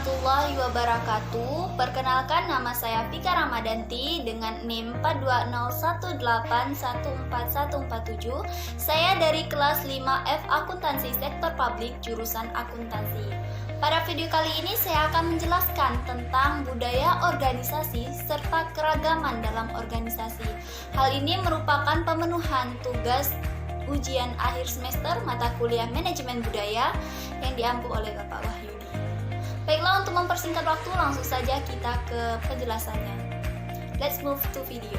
warahmatullahi wabarakatuh. Perkenalkan, nama saya Vika Ramadanti dengan NIM 42018144147. Saya dari kelas 5F Akuntansi Sektor Publik jurusan Akuntansi. Pada video kali ini saya akan menjelaskan tentang budaya organisasi serta keragaman dalam organisasi. Hal ini merupakan pemenuhan tugas ujian akhir semester mata kuliah Manajemen Budaya yang diampu oleh Bapak Wahyudi. Baiklah, untuk mempersingkat waktu langsung saja kita ke penjelasannya. Let's move to video.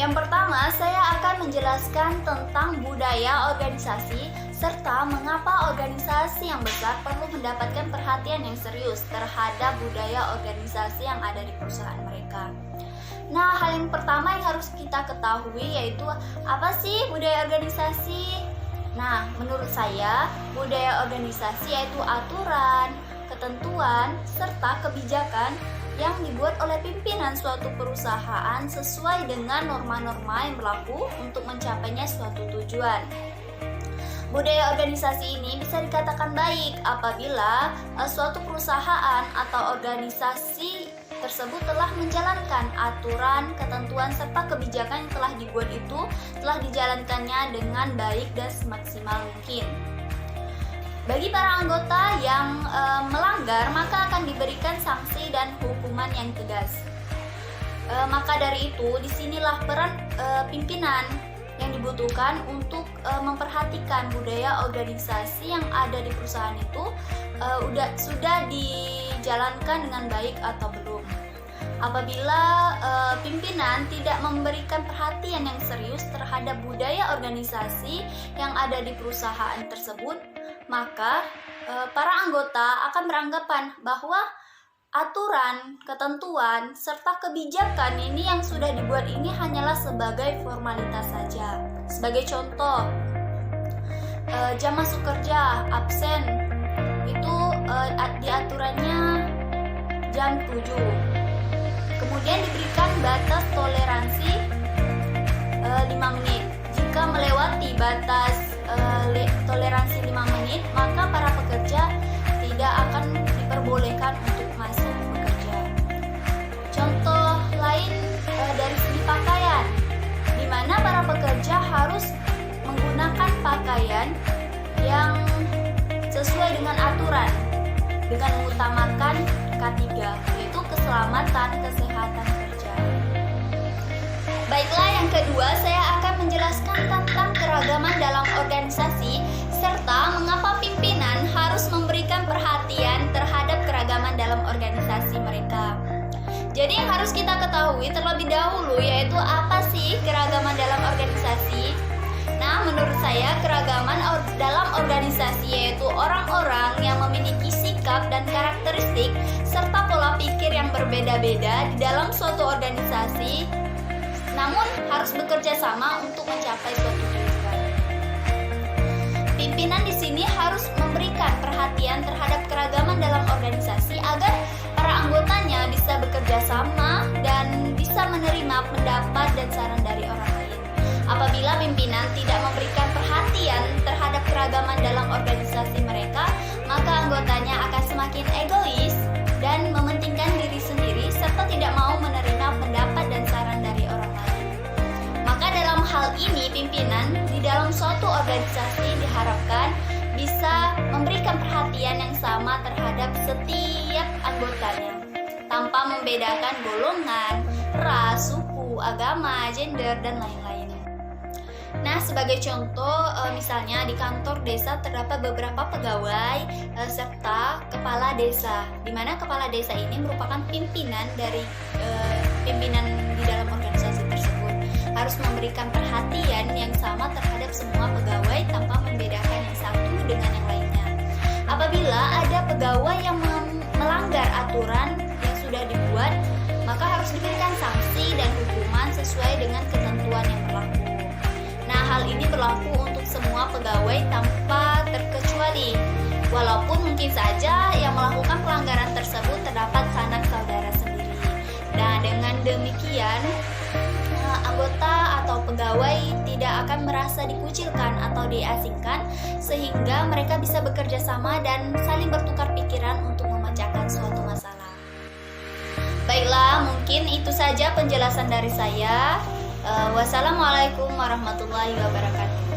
Yang pertama, saya akan menjelaskan tentang budaya organisasi serta mengapa organisasi yang besar perlu mendapatkan perhatian yang serius terhadap budaya organisasi yang ada di perusahaan mereka. Nah, hal yang pertama yang harus kita ketahui yaitu apa sih budaya organisasi? Nah, menurut saya, budaya organisasi yaitu aturan, ketentuan, serta kebijakan yang dibuat oleh pimpinan suatu perusahaan sesuai dengan norma-norma yang berlaku untuk mencapainya suatu tujuan. Budaya organisasi ini bisa dikatakan baik apabila suatu perusahaan atau organisasi tersebut telah menjalankan aturan, ketentuan, serta kebijakan yang telah dibuat itu telah dijalankannya dengan baik dan semaksimal mungkin. Bagi para anggota yang melanggar, maka akan diberikan sanksi dan hukuman yang tegas. Maka dari itu, disinilah peran pimpinan yang dibutuhkan untuk memperhatikan budaya organisasi yang ada di perusahaan itu sudah dijalankan dengan baik atau belum. Apabila pimpinan tidak memberikan perhatian yang serius terhadap budaya organisasi yang ada di perusahaan tersebut, maka para anggota akan beranggapan bahwa aturan, ketentuan, serta kebijakan ini yang sudah dibuat ini hanyalah sebagai formalitas saja. Sebagai contoh, jam masuk kerja, absen, itu diaturannya jam 7. Kemudian diberikan batas toleransi 5 menit. Jika melewati batas toleransi 5 menit, maka para pekerja tidak akan diperbolehkan untuk masuk bekerja. Contoh lain dari segi pakaian, di mana para pekerja harus menggunakan pakaian yang sesuai dengan aturan dengan mengutamakan K3, yaitu keselamatan kesehatan kerja. Baiklah, yang kedua saya akan menjelaskan tentang keragaman dalam organisasi serta mengapa pimpinan harus memberikan perhatian terhadap keragaman dalam organisasi mereka. Jadi yang harus kita ketahui terlebih dahulu yaitu apa sih keragaman dalam organisasi? Nah, menurut saya keragaman dalam organisasi yaitu orang-orang yang memiliki sikap dan karakteristik serta pola pikir yang berbeda-beda di dalam suatu organisasi, namun harus bekerja sama untuk mencapai suatu tujuan. Pimpinan di sini harus memberikan perhatian terhadap keragaman dalam organisasi agar para anggotanya bisa bekerja sama dan bisa menerima pendapat dan saran dari orang lain. Apabila pimpinan tidak memberikan perhatian terhadap keragaman dalam organisasi mereka, maka anggotanya akan semakin egois dan mementingkan diri sendiri serta tidak mau menerima pendapat dan saran dari orang lain. Maka dalam hal ini pimpinan di dalam suatu organisasi diharapkan bisa memberikan perhatian yang sama terhadap setiap anggotanya tanpa membedakan golongan, ras, suku, agama, gender, dan lain-lain. Nah, sebagai contoh, misalnya di kantor desa terdapat beberapa pegawai serta kepala desa, di mana kepala desa ini merupakan pimpinan dari pimpinan di dalam organisasi tersebut. Harus memberikan perhatian yang sama terhadap semua pegawai tanpa membedakan yang satu dengan yang lainnya. Apabila ada pegawai yang melanggar aturan yang sudah dibuat, maka harus diberikan sanksi dan hukuman sesuai dengan ketentuan yang berlaku. Nah, hal ini berlaku untuk semua pegawai tanpa terkecuali. Walaupun mungkin saja yang melakukan pelanggaran tersebut terdapat sanak saudara sendiri. Nah, dengan demikian anggota atau pegawai tidak akan merasa dikucilkan atau diasingkan, sehingga mereka bisa bekerja sama dan saling bertukar pikiran Mungkin itu saja penjelasan dari saya. Wassalamualaikum warahmatullahi wabarakatuh.